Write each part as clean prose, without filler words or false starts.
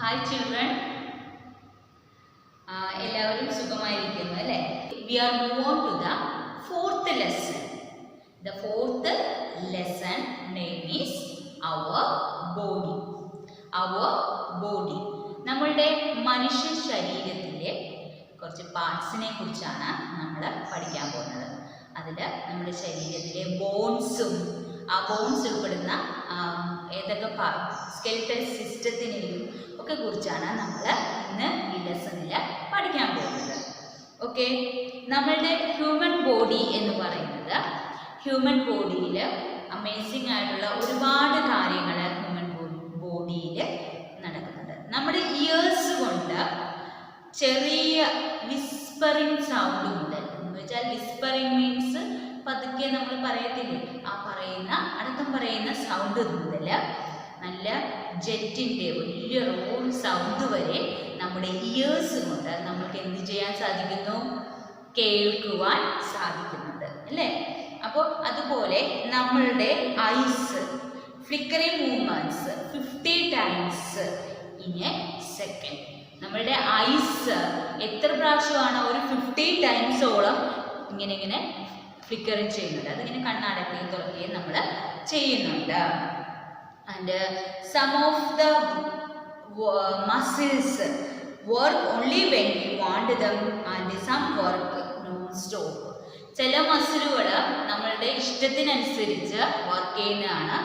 Hi children, എല്ലാവരും സുഖമായിരിക്കുന്നു അല്ലേ? We are move on to the fourth lesson. The fourth lesson name is our body. Our body. നമ്മളുടെ മനുഷ്യ ശരീരത്തിലെ കുറച്ച് പാർട്സിനെ കുറിച്ചാണ് നമ്മൾ പഠിക്കാൻ പോകുന്നത്. അതിൽ നമ്മുടെ ശരീരത്തിലെ ബോൺസും ആ ബോൺസ് ഉൾപ്പെടുന്ന ഏതൊക്കെ സ്കെലിറ്റൽ സിസ്റ്റത്തിനെയും ഒക്കെ കുറിച്ചാണ് നമ്മൾ ഇന്ന് ഈ ലെസണിൽ പഠിക്കാൻ പോകുന്നത്. ഓക്കെ, നമ്മളുടെ ഹ്യൂമൻ ബോഡി എന്ന് പറയുന്നത് ഹ്യൂമൻ ബോഡിയിൽ അമേസിംഗ് ആയിട്ടുള്ള ഒരുപാട് കാര്യങ്ങൾ ഹ്യൂമൻ ബോഡിയിൽ നടക്കുന്നുണ്ട്. നമ്മുടെ ഇയേഴ്സ് കൊണ്ട് ചെറിയ വിസ്പറിങ് സൗണ്ട് മുതൽ എന്ന് വെച്ചാൽ വിസ്പറിങ് മീൻസ് പതുക്കെ നമ്മൾ പറയത്തില്ലേ, ആ പറയുന്ന അടക്കം പറയുന്ന സൗണ്ട് മുതൽ നല്ല ജെറ്റിൻ്റെ വലിയ റോൾ സൗണ്ട് വരെ നമ്മുടെ ഇയേഴ്സ് കൊണ്ട് നമുക്ക് എന്ത് ചെയ്യാൻ സാധിക്കുന്നു? കേൾക്കുവാൻ സാധിക്കുന്നുണ്ട് അല്ലേ? അപ്പോൾ അതുപോലെ നമ്മളുടെ eyes flickering movements 50 times in a second. നമ്മളുടെ ഐസ് എത്ര പ്രാവശ്യമാണ്? ഒരു 50 ടൈംസോളം ഇങ്ങനെ ഫ്ലിക്കറിങ് ചെയ്യുന്നുണ്ട്. അതിങ്ങനെ കണ്ണടക്കുകയും തുറക്കുകയും നമ്മൾ ചെയ്യുന്നുണ്ട്. And some of the muscles work only when you want them and some work non stop. ചില മസിലുകൾ നമ്മളുടെ ഇഷ്ടത്തിനനുസരിച്ച് വർക്ക് ചെയ്യുന്നതാണ്.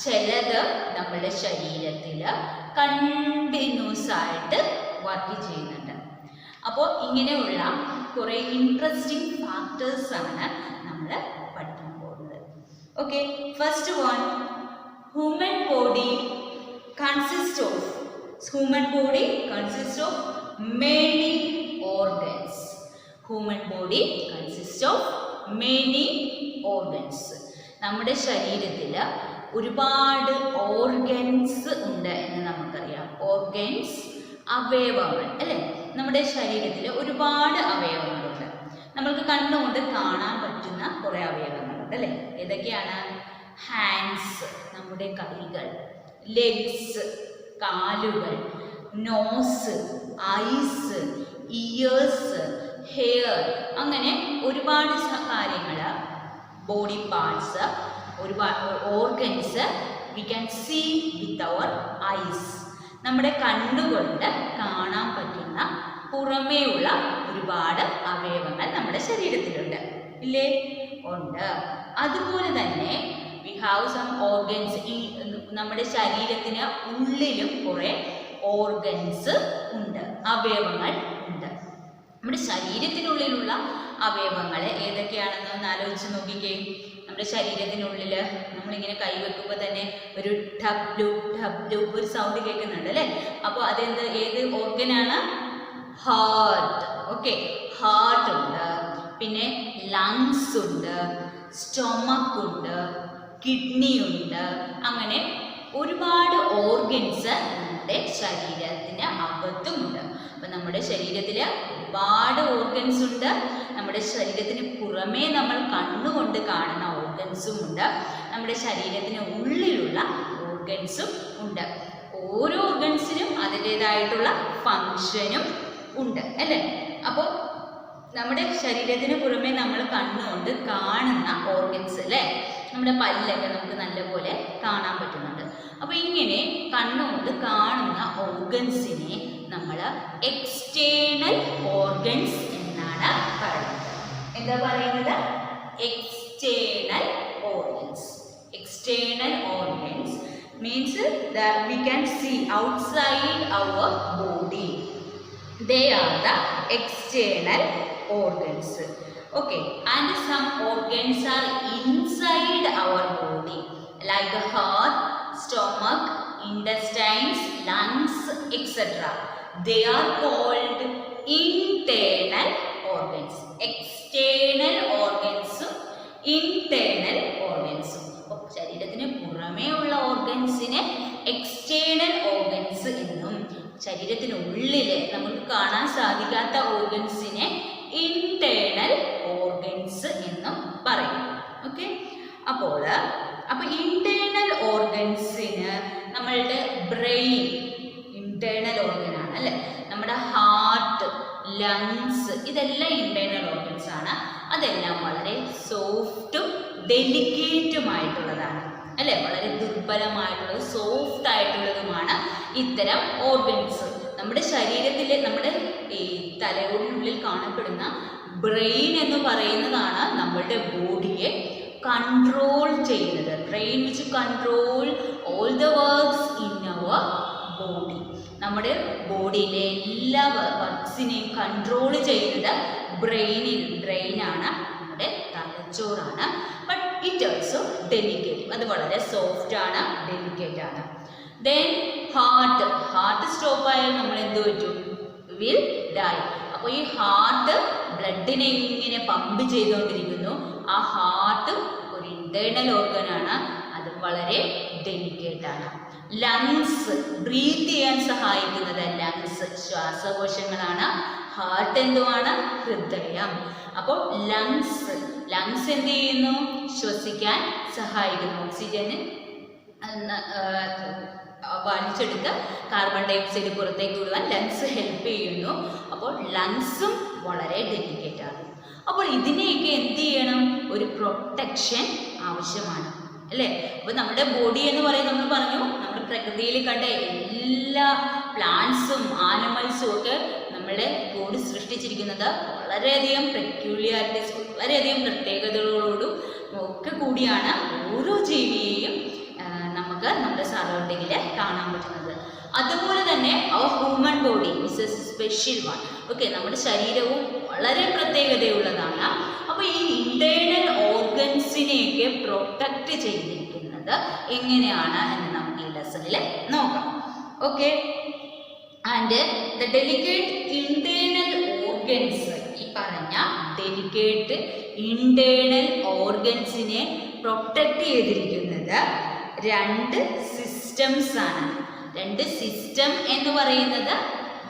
ചിലത് നമ്മളുടെ ശരീരത്തിൽ കണ്ടിന്യൂസ് ആയിട്ട് വർക്ക് ചെയ്യുന്നുണ്ട്. അപ്പോൾ ഇങ്ങനെയുള്ള കുറേ ഇൻട്രസ്റ്റിംഗ് ഫാക്ടേഴ്സ് ആണ് നമ്മൾ പഠിക്കാൻ പോകുന്നത്. Okay, first one, human body consist of many organs. Human body consist of many organs. നമ്മുടെ ശരീരത്തിൽ ഒരുപാട് ഓർഗൻസ് ഉണ്ട് എന്ന് നമുക്കറിയാം. ഓർഗൻസ്, അവയവങ്ങൾ അല്ലേ? നമ്മുടെ ശരീരത്തിൽ ഒരുപാട് അവയവങ്ങളുണ്ട്. നമ്മൾക്ക് കണ്ണുകൊണ്ട് കാണാൻ പറ്റുന്ന കുറേ അവയവങ്ങളുണ്ട് അല്ലേ? ഏതൊക്കെയാണ്? ഹാൻഡ്സ്, നമ്മുടെ കൈകൾ, ലെഗ്സ്, കാലുകൾ, നോസ്, ഐസ്, ഇയേഴ്സ്, ഹെയർ, അങ്ങനെ ഒരുപാട് കാര്യങ്ങൾ, ബോഡി പാർട്സ്, ഒരുപാട് organs we can see with our eyes. നമ്മുടെ കണ്ണുകൊണ്ട് കാണാൻ പറ്റുന്ന പുറമേയുള്ള ഒരുപാട് അവയവങ്ങൾ നമ്മുടെ ശരീരത്തിലുണ്ട് ഇല്ലേ? ഉണ്ട്. അതുപോലെ തന്നെ വി ഹാവ് സം ഓർഗൻസ്. ഈ നമ്മുടെ ശരീരത്തിന് ഉള്ളിലും കുറേ ഓർഗൻസ് ഉണ്ട്, അവയവങ്ങൾ ഉണ്ട്. നമ്മുടെ ശരീരത്തിനുള്ളിലുള്ള അവയവങ്ങൾ ഏതൊക്കെയാണെന്ന് ഒന്ന് ആലോചിച്ച് നോക്കിക്കേ. നമ്മുടെ ശരീരത്തിനുള്ളിൽ നമ്മളിങ്ങനെ കൈവെക്കുമ്പോൾ തന്നെ ഒരു ഡബ്ലു ഡബ്ലു ഒരു സൗണ്ട് കേൾക്കുന്നുണ്ട് അല്ലേ? അപ്പോൾ അതെന്ത്, ഏത് ഓർഗനാണ്? ഹാർട്ട്. ഓക്കെ, ഹാർട്ട് ഉണ്ട്, പിന്നെ ലങ്സ് ഉണ്ട്, സ്റ്റൊമക്ക് ഉണ്ട്, കിഡ്നി ഉണ്ട്. അങ്ങനെ ഒരുപാട് ഓർഗൻസ് നമ്മുടെ ശരീരത്തിന് അകത്തുമുണ്ട്. അപ്പം നമ്മുടെ ശരീരത്തിൽ ഒരുപാട് ഓർഗൻസ് ഉണ്ട്. നമ്മുടെ ശരീരത്തിന് പുറമേ നമ്മൾ കണ്ണുകൊണ്ട് കാണുന്ന ഓർഗൻസും ഉണ്ട്. നമ്മുടെ ശരീരത്തിന് ഉള്ളിലുള്ള ഓർഗൻസും ഉണ്ട്. ഓരോ ഓർഗൻസിനും അതിൻ്റേതായിട്ടുള്ള ഫങ്ഷനും ഉണ്ട് അല്ലേ? അപ്പോൾ നമ്മുടെ ശരീരത്തിന് പുറമേ നമ്മൾ കണ്ണുകൊണ്ട് കാണുന്ന ഓർഗൻസ് അല്ലേ? നമ്മുടെ പല്ലൊക്കെ നമുക്ക് നല്ലപോലെ കാണാൻ പറ്റുന്നുണ്ട്. അപ്പോൾ ഇങ്ങനെ കണ്ണുകൊണ്ട് കാണുന്ന ഓർഗൻസിനെ നമ്മൾ എക്സ്റ്റേണൽ ഓർഗൻസ് എന്നാണ് പറയുന്നത്. എന്താ പറയുന്നത്? External organs. External organs means that we can see outside our body. They are the external organs. Okay, and some organs are inside our body like the heart, stomach, intestines, lungs, etc. They are called internal organs. External organs, internal organs. ശരീരത്തിന് പുറമേ ഉള്ള ഓർഗൻസിനെ external organs എന്നും ശരീരത്തിനുള്ളിൽ നമുക്ക് കാണാൻ സാധിക്കാത്ത ഓർഗൻസിനെ internal organs എന്നും പറയും. Okay, അപ്പോൾ ഇന്റേണൽ ഓർഗൻസിന് നമ്മളുടെ ബ്രെയിൻ, ഇന്റേണൽ ലങ്സ്, ഇതെല്ലാം ഇന്റേണൽ ഓർഗൻസ് ആണ്. അതെല്ലാം വളരെ സോഫ്റ്റും ഡെലിക്കേറ്റുമായിട്ടുള്ളതാണ് അല്ലെ, വളരെ ദുർബലമായിട്ടുള്ളത് സോഫ്റ്റ് ആയിട്ടുള്ളതുമാണ് ഇത്തരം ഓർഗൻസ്. നമ്മുടെ ശരീരത്തിലെ നമ്മുടെ ഈ തലയോടിനുള്ളിൽ കാണപ്പെടുന്ന ബ്രെയിൻ എന്ന് പറയുന്നതാണ് നമ്മളുടെ ബോഡിയെ കൺട്രോൾ ചെയ്യുന്നത്. Brain which control all the works in our body. നമ്മുടെ ബോഡിയിലെ എല്ലാ വർക്ക്സിനെയും കൺട്രോൾ ചെയ്യുന്നത് ബ്രെയിനാണ്, നമ്മുടെ തലച്ചോറാണ്. ബട്ട് ഇറ്റ് ഓൾസോ ഡെലിക്കേറ്റ്, അത് വളരെ സോഫ്റ്റ് ആണ്, ഡെലിക്കേറ്റ് ആണ്. ദെൻ ഹാർട്ട് സ്റ്റോപ്പ് ആയാൽ നമ്മൾ എന്ത് പറ്റും? Will die. അപ്പോൾ ഈ ഹാർട്ട് ബ്ലഡിനെ ഇങ്ങനെ പമ്പ് ചെയ്തുകൊണ്ടിരിക്കുന്നു. ആ ഹാർട്ട് ഒരു ഇന്റേണൽ ഓർഗൻ ആണ്, അത് വളരെ ഡെലിക്കേറ്റ് ആണ്. ലങ്സ്, ബ്രീത്ത് ചെയ്യാൻ സഹായിക്കുന്നത് ലങ്സ്, ശ്വാസകോശങ്ങളാണ്. ഹാർട്ട് എന്തുവാണ്? ഹൃദയം. അപ്പോൾ ലങ്സ് എന്ത് ചെയ്യുന്നു? ശ്വസിക്കാൻ സഹായിക്കുന്നു. ഓക്സിജന് വലിച്ചെടുത്ത് കാർബൺ ഡൈ ഓക്സൈഡ് പുറത്തേക്ക് വിടുവാൻ ലങ്സ് ഹെൽപ്പ് ചെയ്യുന്നു. അപ്പോൾ ലങ്സും വളരെ ഡെലിക്കേറ്റ് ആണ്. അപ്പോൾ ഇതിനെയൊക്കെ എന്ത് ചെയ്യണം? ഒരു പ്രൊട്ടക്ഷൻ ആവശ്യമാണ് അല്ലേ. അപ്പോൾ നമ്മുടെ ബോഡി എന്ന് പറയുന്നത് നമ്മൾ പറഞ്ഞു, നമ്മൾ പ്രകൃതിയിൽ കണ്ട എല്ലാ പ്ലാന്റ്സും ആനിമൽസും ഒക്കെ നമ്മുടെ ബോഡി സൃഷ്ടിച്ചിരിക്കുന്നത് വളരെയധികം പെക്യൂലിയാരിറ്റീസ്, വളരെയധികം പ്രത്യേകതകളോടും ഒക്കെ കൂടിയാണ് ഓരോ ജീവിയെയും നമുക്ക് നമ്മുടെ സറൗണ്ടിങ്ങിൽ കാണാൻ പറ്റുന്നത്. അതുപോലെ തന്നെ our human body is a special one. Okay, നമ്മുടെ ശരീരവും വളരെ പ്രത്യേകതയുള്ളതാണ്. അപ്പോൾ ഈ ഇന്റേണൽ ഓർഗൻസിനെയൊക്കെ പ്രൊട്ടക്റ്റ് ചെയ്തിരിക്കുന്നത് എങ്ങനെയാണ് എന്ന് നമുക്ക് ഈ ലെസണിൽ നോക്കാം. Okay, and the delicate internal organs, ഈ പറഞ്ഞ ഡെലിക്കേറ്റ് ഇന്റേണൽ ഓർഗൻസിനെ പ്രൊട്ടക്റ്റ് ചെയ്തിരിക്കുന്നത് രണ്ട് സിസ്റ്റംസ് ആണ്. രണ്ട് സിസ്റ്റം എന്ന് പറയുന്നത്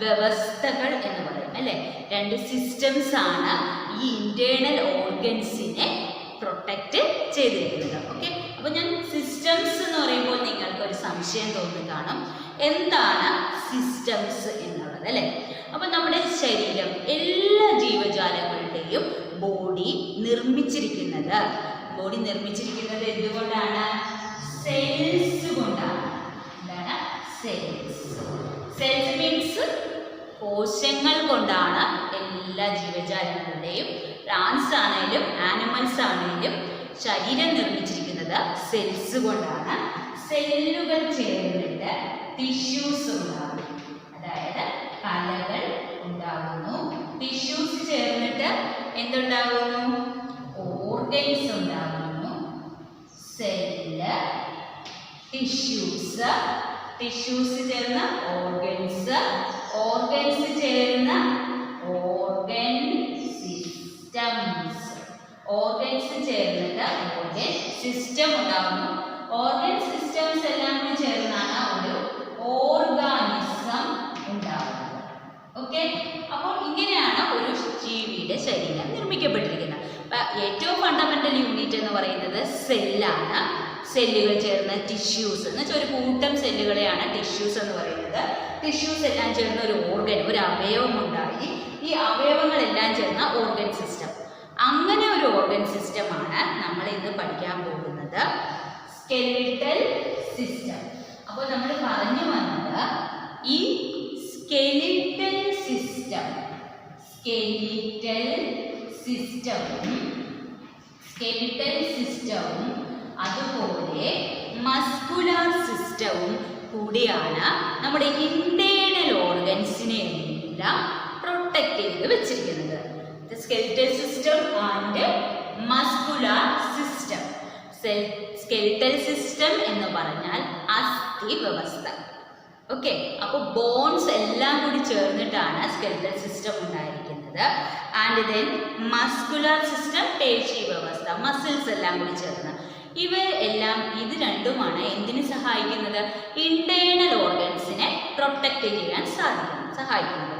വ്യവസ്ഥകൾ എന്ന് പറയും അല്ലെ. രണ്ട് സിസ്റ്റംസ് ആണ് ഈ ഇന്റേണൽ ഓർഗൻസിനെ പ്രൊട്ടക്റ്റ് ചെയ്തിരിക്കുന്നത്. ഓക്കെ, അപ്പോൾ ഞാൻ സിസ്റ്റംസ് എന്ന് പറയുമ്പോൾ നിങ്ങൾക്ക് ഒരു സംശയം തോന്നി കാണും, എന്താണ് സിസ്റ്റംസ് എന്നുള്ളത് അല്ലെ. അപ്പോൾ നമ്മുടെ ശരീരം, എല്ലാ ജീവജാലങ്ങളുടെയും ബോഡി നിർമ്മിച്ചിരിക്കുന്നത് എന്തുകൊണ്ടാണ്? സെൽസ് കൊണ്ടാണ്. എന്താണ് സെൽസ്? സെൽസ് മീൻസ് കോശങ്ങൾ കൊണ്ടാണ് എല്ലാ ജീവജാലങ്ങളുടെയും, പ്ലാന്റ്സ് ആണെങ്കിലും ആനിമൽസ് ആണെങ്കിലും ശരീരം നിർമ്മിച്ചിരിക്കുന്നത് സെൽസ് കൊണ്ടാണ്. സെല്ലുകൾ ചേർന്നിട്ട് ടിഷ്യൂസ് ഉണ്ടാകും, അതായത് കലകൾ ഉണ്ടാകുന്നു. ടിഷ്യൂസ് ചേർന്നിട്ട് എന്തുണ്ടാകുന്നു? ഓർഗൻസ് ഉണ്ടാകുന്നു. സെല്ല്, ടിഷ്യൂസ് ചേർന്ന ഓർഗൻസ്, ഓർഗൻസ് ചേർന്ന ഓർഗൻ സിസ്റ്റംസ്, ഓർഗൻസ് ചേർന്നിട്ട് ഓർഗൻ സിസ്റ്റം ഉണ്ടാകുന്നു. ഓർഗൻ സിസ്റ്റംസ് എല്ലാം കൂടി ചേർന്നാണ് ഒരു ഓർഗാനിസം ഉണ്ടാകുന്നത്. ഓക്കെ, അപ്പോൾ ഇങ്ങനെയാണ് ഒരു ജീവിയുടെ ശരീരം നിർമ്മിക്കപ്പെട്ടിരിക്കുന്നത്. ഏറ്റവും ഫണ്ടമെന്റൽ യൂണിറ്റ് എന്ന് പറയുന്നത് സെല്ലാണ്. സെല്ലുകൾ ചേർന്ന ടിഷ്യൂസ് എന്ന് വെച്ചാൽ ഒരു കൂട്ടം സെല്ലുകളെയാണ് ടിഷ്യൂസ് എന്ന് പറയുന്നത്. ടിഷ്യൂസ് എല്ലാം ചേർന്ന ഒരു ഓർഗൻ, ഒരു അവയവം ഉണ്ടായി. ഈ അവയവങ്ങളെല്ലാം ചേർന്ന ഓർഗൻ സിസ്റ്റം. അങ്ങനെ ഒരു ഓർഗൻ സിസ്റ്റമാണ് നമ്മൾ ഇന്ന് പഠിക്കാൻ പോകുന്നത്, സ്കെലിറ്റൽ സിസ്റ്റം. അപ്പോൾ നമ്മൾ പറഞ്ഞു വന്നത് ഈ സ്കെലിറ്റൽ സിസ്റ്റവും അതുപോലെ മസ്കുലാർ സിസ്റ്റവും കൂടിയാണ് നമ്മുടെ ഇന്റേണൽ ഓർഗൻസിനെ എല്ലാം പ്രൊട്ടക്ട് ചെയ്ത് വെച്ചിരിക്കുന്നത്. Skeletal system and muscular system. Skeletal system എന്ന് പറഞ്ഞാൽ അസ്ഥി വ്യവസ്ഥ. ഓക്കെ, അപ്പോൾ ബോൺസ് എല്ലാം കൂടി ചേർന്നിട്ടാണ് സ്കെലിറ്റൽ സിസ്റ്റം ഉണ്ടായിരിക്കുന്നത്. ആൻഡ് ദെൻ മസ്കുലാർ സിസ്റ്റം, പേശി വ്യവസ്ഥ, മസിൽസ് എല്ലാം കൂടി ചേർന്ന്. ഇവ എല്ലാം, ഇത് രണ്ടുമാണ് എന്തിനു സഹായിക്കുന്നത്? ഇന്റേണൽ ഓർഗൻസിനെ പ്രൊട്ടക്ട് ചെയ്യാൻ സഹായിക്കുന്നത്.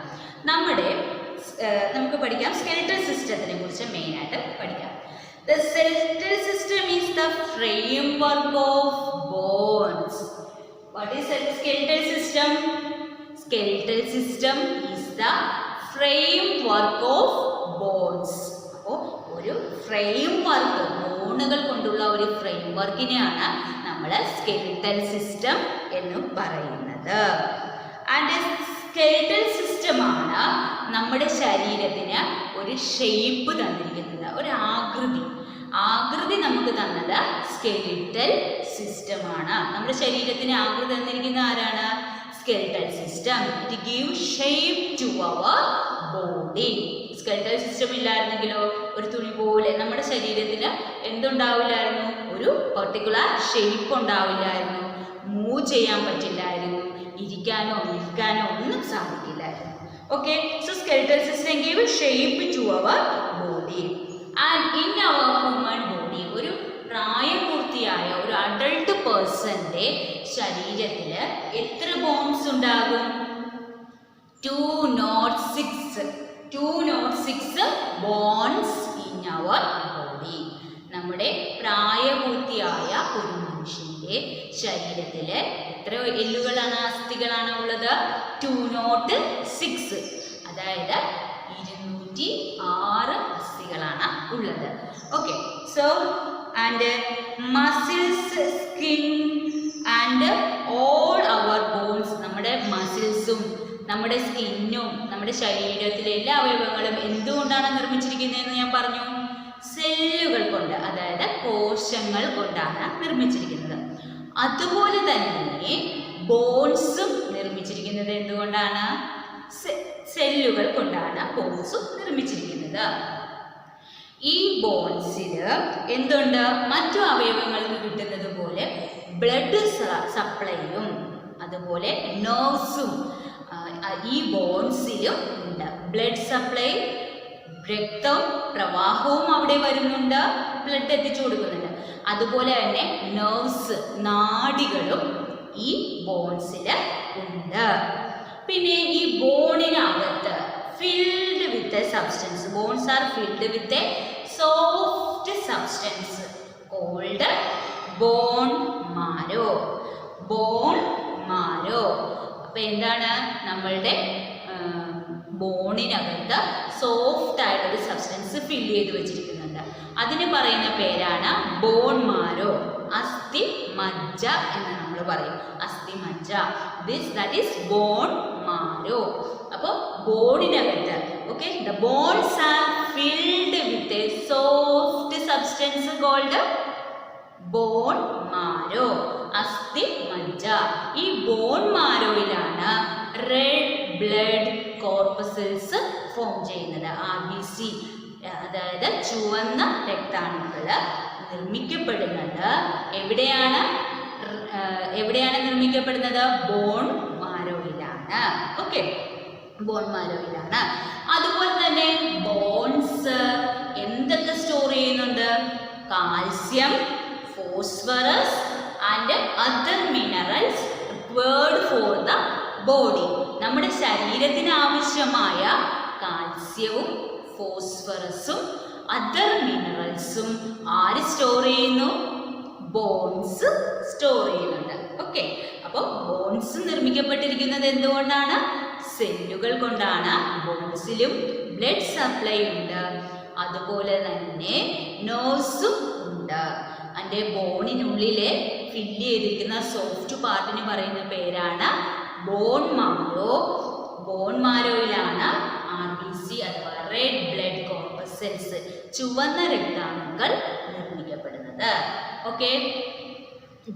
നമുക്ക് പഠിക്കാം സ്കെലിറ്റൽ സിസ്റ്റത്തിനെ കുറിച്ച് മെയിനായിട്ട് പഠിക്കാം. The skeletal system is the framework of bones. What is a skeletal system? Skeletal system is the framework of bones. അപ്പോൾ ഒരു ഫ്രെയിം വർക്ക്, ബോണുകൾ കൊണ്ടുള്ള ഒരു ഫ്രെയിം വർക്കിനെയാണ് നമ്മൾ സ്കെലിറ്റൽ സിസ്റ്റം എന്ന് പറയുന്നത്. ആൻഡ് സ്കെലിറ്റൽ സിസ്റ്റമാണ് നമ്മുടെ ശരീരത്തിന് ഒരു ഷേപ്പ് തന്നിരിക്കുന്നത്, ഒരു ആകൃതി നമുക്ക് തന്നത് സ്കെലിറ്റൽ സിസ്റ്റമാണ്. നമ്മുടെ ശരീരത്തിന് ആകൃതി തന്നിരിക്കുന്ന ആരാണ്? Skeletal system. It give shape to our body. Skeletal system ഇല്ലായിരുന്നെങ്കിലോ ഒരു തുണി പോലെ നമ്മുടെ ശരീരത്തിന് എന്തുണ്ടാവില്ലായിരുന്നു? ഒരു പെർട്ടിക്കുലർ ഷേപ്പ് ഉണ്ടാവില്ലായിരുന്നു, മൂവ് ചെയ്യാൻ പറ്റില്ലായിരുന്നു, ഇരിക്കാനോ നിൽക്കാനോ ഒന്നും സാധിക്കില്ലായിരുന്നു. Okay, so skeletal system give shape to our body. And in our human body, ഒരു പ്രായപൂർത്തിയായ ഒരു അഡൾട്ട് പേഴ്സന്റെ ശരീരത്തിൽ എത്ര ബോൺസ് ഉണ്ടാകും? 206 ബോൺസ് ഇൻ അവർ ബോഡി. നമ്മുടെ പ്രായപൂർത്തിയായ ഒരു മനുഷ്യന്റെ ശരീരത്തിൽ എത്ര എല്ലുകളാണ്, അസ്ഥികളാണ് ഉള്ളത്? 206. അതായത് 206 അസ്ഥികളാണ് ഉള്ളത്. Okay, so and muscles, skin and all our bones. നമ്മുടെ മസിൽസും നമ്മുടെ സ്കിന്നും നമ്മുടെ ശരീരത്തിലെ എല്ലാ അവയവങ്ങളും എന്തുകൊണ്ടാണ് നിർമ്മിച്ചിരിക്കുന്നതെന്ന് ഞാൻ പറഞ്ഞു? സെല്ലുകൾ കൊണ്ട്, അതായത് കോശങ്ങൾ കൊണ്ടാണ് നിർമ്മിച്ചിരിക്കുന്നത്. അതുപോലെ തന്നെ ബോൺസും നിർമ്മിച്ചിരിക്കുന്നത് എന്തുകൊണ്ടാണ്? സെല്ലുകൾ കൊണ്ടാണ് ബോൺസും നിർമ്മിച്ചിരിക്കുന്നത്. ഈ ബോൺസിൽ എന്തുണ്ട്? മറ്റു അവയവങ്ങൾക്ക് കിട്ടുന്നത് പോലെ ബ്ലഡ് സപ്ലൈയും അതുപോലെ നെർവ്സും ഈ ബോൺസിലും ഉണ്ട്. ബ്ലഡ് സപ്ലൈ, രക്തം പ്രവാഹവും അവിടെ വരുന്നുണ്ട്, ബ്ലഡ് എത്തിച്ചു കൊടുക്കുന്നുണ്ട്. അതുപോലെ തന്നെ നെർവ്സ്, നാഡികളും ഈ ബോൺസിൽ ഉണ്ട്. പിന്നെ ഈ ബോണിനകത്ത് filled with a substance. Bones are filled with a soft substance called bone marrow. Bone marrow. അപ്പോൾ എന്താണ്? നമ്മളുടെ ബോണിനകത്ത് സോഫ്റ്റ് ആയിട്ടൊരു സബ്സ്റ്റൻസ് ഫില്ല് ചെയ്ത് വെച്ചിരിക്കുന്നുണ്ട്. അതിന് പറയുന്ന പേരാണ് ബോൺ മാരോ, അസ്ഥി മജ്ജ എന്ന് നമ്മൾ പറയും. അസ്ഥി മജ്ജ, ദാറ്റ് ഈസ് ബോൺ മാരോ. അപ്പോൾ ബോണിനകത്ത്, okay, the bones are filled with a soft substance called bone marrow, അസ്ഥി മജ്ജ. ഈ ബോൺ മാരോയിലാണ് റെഡ് ബ്ലഡ് കോർപ്പസൽസ് ഫോം ചെയ്യുന്നത്, RBC, അതായത് ചുവന്ന രക്താണുക്കൾ നിർമ്മിക്കപ്പെടുന്നത്. എവിടെയാണ് നിർമ്മിക്കപ്പെടുന്നത്? ബോൺ മാരോയിലാണ്. ഓക്കെ, ബോൺ മാരോയിലാണ്. അതുപോലെ തന്നെ ബോൺസ് എന്തൊക്കെ സ്റ്റോർ ചെയ്യുന്നുണ്ട്? Calcium, phosphorus and other minerals required for the body. നമ്മുടെ ശരീരത്തിന് ആവശ്യമായ കാൽസ്യവും ഫോസ്ഫറസും അതർ മിനറൽസും ആര് സ്റ്റോർ ചെയ്യുന്നു? ബോൺസ് സ്റ്റോർ ചെയ്യുന്നുണ്ട്. ഓക്കെ, അപ്പോൾ ബോൺസ് നിർമ്മിക്കപ്പെട്ടിരിക്കുന്നത് എന്തുകൊണ്ടാണ്? സെല്ലുകൾ കൊണ്ടാണ്. ബോൺസിലും ബ്ലഡ് സപ്ലൈ ഉണ്ട്, അതുപോലെ തന്നെ നെർവ്സും ഉണ്ട്. അതിൻ്റെ ബോണിനുള്ളിലെ ഫില്ല് ചെയ്തിരിക്കുന്ന സോഫ്റ്റ് പാർട്ടിന് പറയുന്ന പേരാണ് ബോൺ മാരോ. ബോൺ മാരോയിലാണ് RBC അഥവാ റെഡ് ബ്ലഡ് കോർപ്പസൽസ്, ചുവന്ന രക്താണുക്കൾ നിർമ്മിക്കപ്പെടുന്നത്. Okay,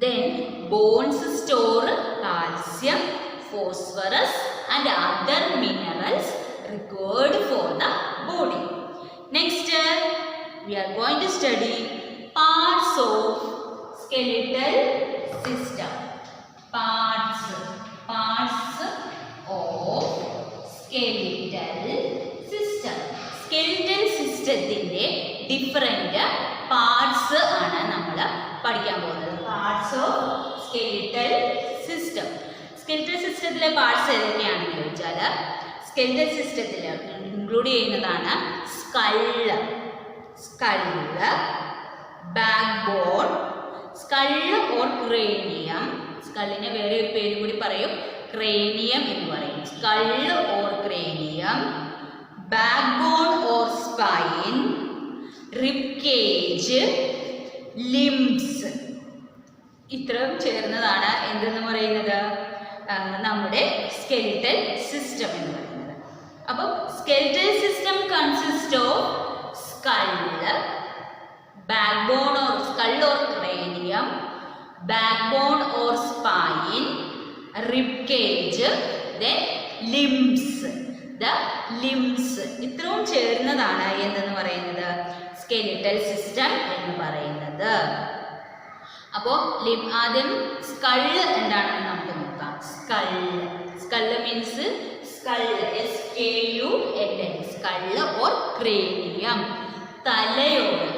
then bones store calcium, phosphorus and other minerals required for the body. Next, we are going to study parts of skeletal system. Parts of skeletal system. Skeletal systemത്തിന്റെ different parts ആണ് നമ്മൾ പഠിക്കാൻ പോകുന്നത്. Parts of skeletal system. Skeletal സിസ്റ്റത്തിലെ parts ഏതൊക്കെയാണെന്ന് ചോദിച്ചാൽ, skeletal സിസ്റ്റത്തിൽ include ചെയ്യുന്നതാണ് skull, backbone, skull or cranium. സ്കള്ളിനെ വേറെ ഒരു പേര് കൂടി പറയും, ക്രേനിയം എന്ന് പറയും. Skull or cranium, backbone or spine, rib cage, limbs. ഇത്രയും ചേർന്നതാണ് എന്തെന്ന് പറയുന്നത്, നമ്മുടെ സ്കെലിറ്റൽ സിസ്റ്റം എന്ന് പറയുന്നത്. അപ്പം skeletal system consist of skull, backbone or skull or cranium, backbone or spine, rib cage, then limbs. The limbs ഇത്രയും ചേർന്നതാണ് എന്തെന്ന് പറയുന്നത് സ്കെലിറ്റൽ സിസ്റ്റം എന്ന് പറയുന്നത്. അപ്പോൾ ആദ്യം സ്കള്ള് എന്താണെന്ന് നമുക്ക് നോക്കാം. Skull means skull, SKULL, skull or cranium, തലയോട്.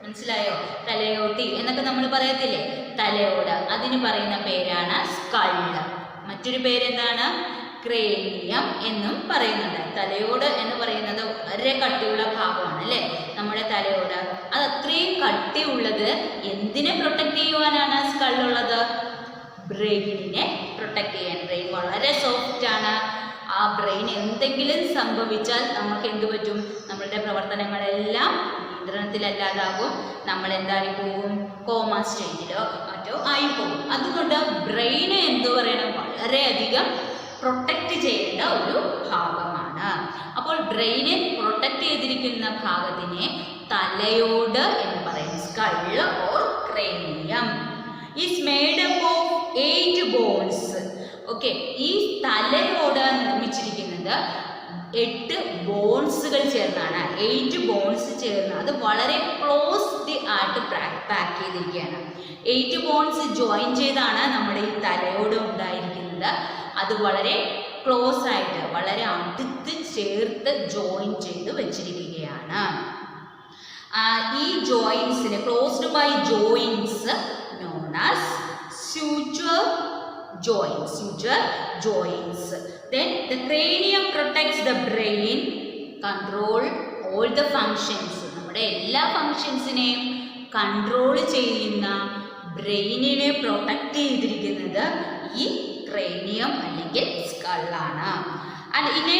മനസ്സിലായോ? തലയോട്ടി എന്നൊക്കെ നമ്മൾ പറയത്തില്ലേ, തലയോട്, അതിന് പറയുന്ന പേരാണ് സ്കള്ള്. മറ്റൊരു പേരെന്താണ്? ക്രേനിയം എന്നും പറയുന്നുണ്ട്. തലയോട് എന്ന് പറയുന്നത് വളരെ കട്ടിയുള്ള ഭാഗമാണ് അല്ലേ നമ്മുടെ തലയോട്. അത് അത്രയും കട്ടിയുള്ളത് എന്തിനെ പ്രൊട്ടക്ട് ചെയ്യുവാനാണ് സ്കള്ളുള്ളത്? ബ്രെയിനിനെ പ്രൊട്ടക്ട് ചെയ്യാൻ. ബ്രെയിൻ വളരെ സോഫ്റ്റ് ആണ്. ആ ബ്രെയിൻ എന്തെങ്കിലും സംഭവിച്ചാൽ നമുക്ക് എന്ത് പറ്റും? നമ്മളുടെ പ്രവർത്തനങ്ങളെല്ലാം നിയന്ത്രണത്തിലല്ലാതാകും. നമ്മൾ എന്തായി പോകും? കോമ സ്റ്റേജിലോ മറ്റോ ആയി പോകും. അതുകൊണ്ട് ബ്രെയിനെ എന്തു പറയണം? വളരെയധികം പ്രൊട്ടക്റ്റ് ചെയ്യേണ്ട ഒരു ഭാഗമാണ്. അപ്പോൾ ബ്രെയിനെ പ്രൊട്ടക്റ്റ് ചെയ്തിരിക്കുന്ന ഭാഗത്തിനെ തലയോട് എന്ന് പറയും. Skull or cranium is made up of 8 bones. Okay, ഈ തലയോട് നിർമ്മിച്ചിരിക്കുന്നത് 8 ബോൺസുകൾ ചേർന്നാണ്. 8 ബോൺസ് ചേർന്ന് അത് വളരെ ക്ലോസ്ഡ് ആയിട്ട് പാക്ക് ചെയ്തിരിക്കുകയാണ്. 8 ബോൺസ് ജോയിൻ ചെയ്താണ് നമ്മുടെ ഈ തലയോട് ഉണ്ടായിരിക്കുന്നത്. അത് വളരെ ക്ലോസ് ആയിട്ട് വളരെ അടുത്ത് ചേർത്ത് ജോയിൻ ചെയ്ത് വെച്ചിരിക്കുകയാണ്. ഈ ജോയിൻസിന് closed by joints known as suture joints. Then the cranium protects the brain, control all the functions. നമ്മുടെ എല്ലാ ഫങ്ഷൻസിനെയും കൺട്രോൾ ചെയ്യുന്ന ബ്രെയിനിനെ പ്രൊട്ടക്റ്റ് ചെയ്തിരിക്കുന്നത് ഈ ക്രേനിയം അല്ലെങ്കിൽ സ്കള്ളാണ്. ആൻഡ് ഇൻ എ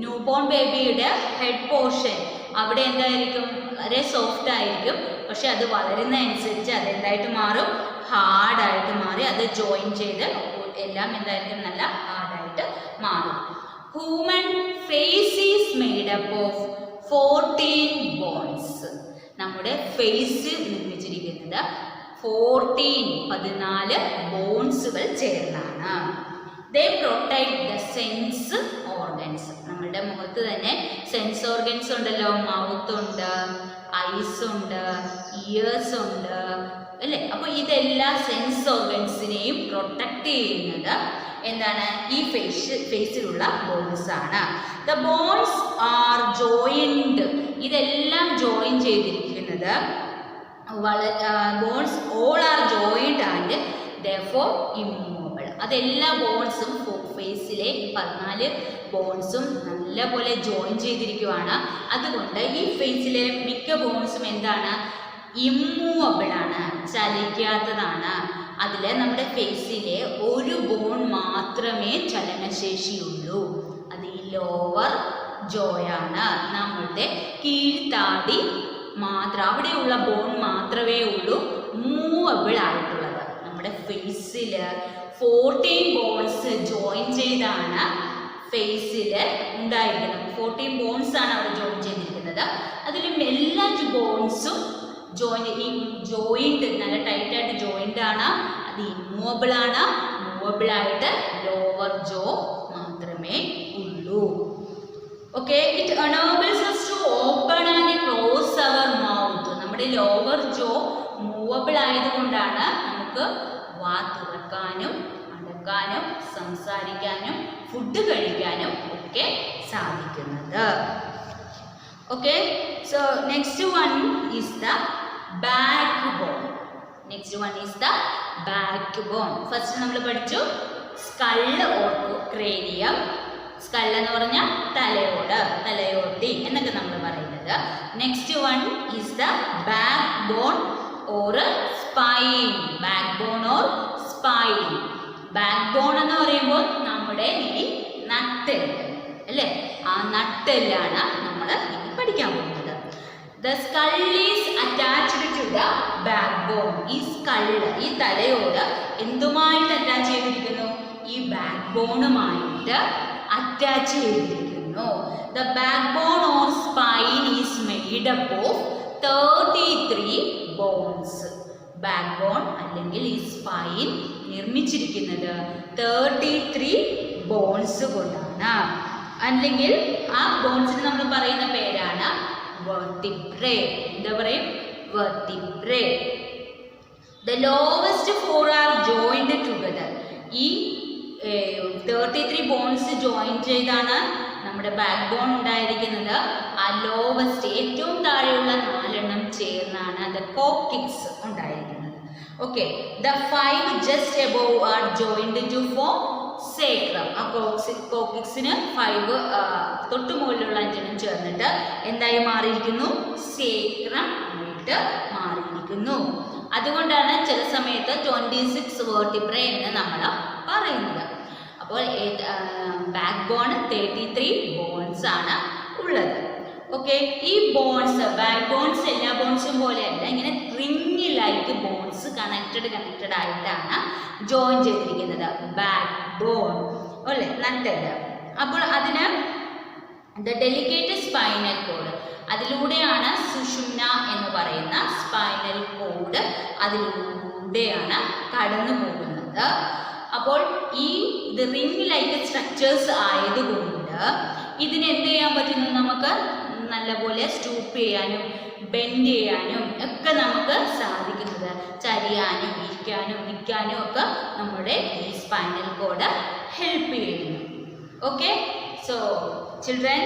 ന്യൂബോൺ ബേബിയുടെ ഹെഡ് പോർഷൻ അവിടെ എന്തായിരിക്കും? വളരെ സോഫ്റ്റ് ആയിരിക്കും. പക്ഷെ അത് വളരുന്നതനുസരിച്ച് അതെന്തായിട്ട് മാറും? ഹാർഡായിട്ട് മാറി അത് ജോയിൻ ചെയ്ത് എല്ലാം എന്തായിരിക്കും? നല്ല ഹാർഡായിട്ട് മാറും. Human face is made up of 14 bones. നമ്മുടെ ഫേസ് നിർമ്മിച്ചിരിക്കുന്നത് 14 ബോൺസുകൾ ചേർന്നാണ്. They protect the sense organs. നമ്മുടെ മുഖത്ത് തന്നെ സെൻസ് ഓർഗൻസ് ഉണ്ടല്ലോ. മൗത്ത് ഉണ്ട്, ഐസ് ഉണ്ട്, ഇയേഴ്സ് ഉണ്ട് അല്ലേ? അപ്പോൾ ഇതെല്ലാം സെൻസ് ഓർഗൻസിനെയും പ്രൊട്ടക്ട് ചെയ്യുന്നത് എന്താണ്? ഈ ഫേസിലുള്ള ബോൺസ് ആണ്. The bones are joined. ഇതെല്ലാം ജോയിൻ ചെയ്തിരിക്കുന്നത് bones all are joined and therefore immovable. അതെല്ലാ ബോൺസും ഫേസിലെ 14 ബോൺസും നല്ലപോലെ ജോയിൻ ചെയ്തിരിക്കുവാണ്. അതുകൊണ്ട് ഈ ഫേസിലെ മിക്ക ബോൺസും എന്താണ്? ഇമ്മൂവബിൾ ആണ്, ചലിക്കാത്തതാണ്. അതിൽ നമ്മുടെ ഫേസിലെ ഒരു ബോൺ മാത്രമേ ചലനശേഷിയുള്ളൂ. അത് ഈ ലോവർ ജോയാണ്. നമ്മളുടെ കീഴ്ത്താടി മാത്രം, അവിടെയുള്ള ബോൺ മാത്രമേ ഉള്ളൂ മൂവബിൾ ആയിട്ടുള്ളത്. നമ്മുടെ ഫേസിൽ 14 ബോൺസ് ജോയിൻ ചെയ്താണ് ഫേസിൽ ഉണ്ടായിരിക്കുന്നത്. 14 ബോൺസ് ആണ് അവിടെ ജോയിൻ ചെയ്തിരിക്കുന്നത്. അതിലും എല്ലാ ബോൺസും ജോയിൻറ്റ് നല്ല ടൈറ്റായിട്ട് ജോയിൻ്റ് ആണ്. അത് ഇമ്മൂവബിൾ ആണ്. മൂവബിൾ ആയിട്ട് ലോവർ ജോ മാത്രമേ ഉള്ളൂ. Okay, it enables us to open and close our mouth. നമ്മുടെ ലോവർ ജോ മൂവബിൾ ആയതുകൊണ്ടാണ് നമുക്ക് വാ തുറക്കാനും അടക്കാനും സംസാരിക്കാനും ഫുഡ് കഴിക്കാനും ഒക്കെ സാധിക്കുന്നത്. Okay, so next one is the backbone. First നമ്മൾ പഠിച്ചു സ്കള്ള് ഓർ ക്രേനിയം. സ്കള്ള് എന്ന് പറഞ്ഞാൽ തലയോട്, തലയോട്ടി എന്നൊക്കെ നമ്മൾ പറയുന്നത്. Next one is the backbone or spine. Backbone എന്ന് പറയുമ്പോൾ നമ്മുടെ ഈ നട്ടെല്ല് അല്ലേ, ആ ആ നട്ടെല്ലാണ് നമ്മൾ ഇനി പഠിക്കാൻ പോകുന്നത്. The skull is attached to the backbone. ഈ സ്കൾ, ഈ തലയോട് എന്തുമായിട്ട് അറ്റാച്ച് ചെയ്തിരിക്കുന്നു? ഈ ബാക്ക്ബോണുമായിട്ട് അറ്റാച്ച് ചെയ്തിരിക്കുന്നു. The backbone or spine is made up of 33 bones. Backbone അല്ലെങ്കിൽ ഈ സ്പൈൻ നിർമ്മിച്ചിരിക്കുന്നത് 33 ബോൺസ് കൊണ്ടാണ്. അല്ലെങ്കിൽ ആ ബോൺസിന് നമ്മൾ പറയുന്ന പേരാണ് vertebrae. എന്താ പറയും? vertebrae. The lowest 4 are joined together. ഈ 33 ബോൺസ് ജോയിൻ ചെയ്താണ് നമ്മുടെ ബാക്ക് ബോൺ ഉണ്ടായിരിക്കുന്നത്. ആ ലോവസ്റ്റ് ഏറ്റവും താഴെയുള്ള 4 ചേർന്നാണ് അത് കോക്കിക്സ് ഉണ്ടായിരിക്കുന്നത്. Okay, the 5 just above are joined to form sacrum. ആ കോക്കിക്സിന് 5 തൊട്ടു മുകളിലുള്ള 5 ചേർന്നിട്ട് എന്തായി മാറിയിരിക്കുന്നു? സേക്രം ആയിട്ട് മാറിയിരിക്കുന്നു. അതുകൊണ്ടാണ് ചില സമയത്ത് 26 vertebrae എന്ന് നമ്മൾ പറയുന്നത്. അപ്പോൾ ബാക്ക് ബോൺ 33 ബോൺസ് ആണ് ഉള്ളത്. ഓക്കെ, ഈ ബോൺസ്, ബാക്ക് ബോൺസ് എല്ലാ ബോൺസും പോലെയല്ല, ഇങ്ങനെ റിംഗ് ലൈക്ക് ബോൺസ് കണക്റ്റഡ് ആയിട്ടാണ് ജോയിൻ ചെയ്തിരിക്കുന്നത്. ബാക്ക് ബോൺ അല്ലേ, നട്ടെല്ല്. അപ്പോൾ അതിന് ഡെലിക്കേറ്റ് സ്പൈനൽ കോഡ്, അതിലൂടെയാണ് സുഷുമ്ന എന്ന് പറയുന്ന സ്പൈനൽ കോഡ് അതിലൂടെയാണ് കടന്നു പോകുന്നത്. അപ്പോൾ ഇത് റിംഗ് ലൈക്ക് സ്ട്രക്ചേഴ്സ് ആയതുകൊണ്ട് ഇതിന് എന്ത് ചെയ്യാൻ പറ്റുന്നു? നമുക്ക് നല്ലപോലെ സ്റ്റൂപ്പ് ചെയ്യാനും ബെൻഡ് ചെയ്യാനും ഒക്കെ നമുക്ക് സാധിക്കുന്നത്. ചരിയാനും ഇരിക്കാനും നിൽക്കാനും ഒക്കെ നമ്മുടെ ഈ സ്പൈനൽ കോഡ് ഹെൽപ്പ് ചെയ്യുന്നു. Okay, so children,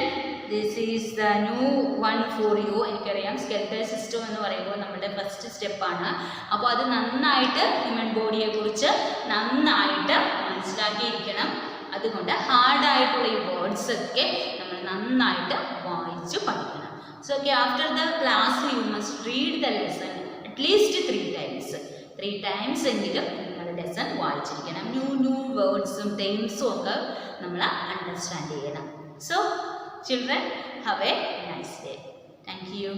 this is the new one for you. എനിക്കറിയാം സ്കെൽറ്റൽ സിസ്റ്റം എന്ന് പറയുമ്പോൾ നമ്മുടെ ഫസ്റ്റ് സ്റ്റെപ്പാണ്. അപ്പോൾ അത് നന്നായിട്ട് ഹ്യൂമൻ ബോഡിയെ കുറിച്ച് നന്നായിട്ട് മനസ്സിലാക്കിയിരിക്കണം. അതുകൊണ്ട് ഹാർഡായിട്ടുള്ള ഈ വേർഡ്സ് ഒക്കെ നമ്മൾ നന്നായിട്ട് വായിച്ച് പഠിക്കണം. So okay, after the class you must read the lesson at least 3 times. 3 times എങ്കിലും നിങ്ങൾ ലെസൺ വായിച്ചിരിക്കണം. ന്യൂ വേർഡ്സും ടേംസും ഒക്കെ നമ്മൾ അണ്ടർസ്റ്റാൻഡ് ചെയ്യണം. So children, have a nice day. Thank you.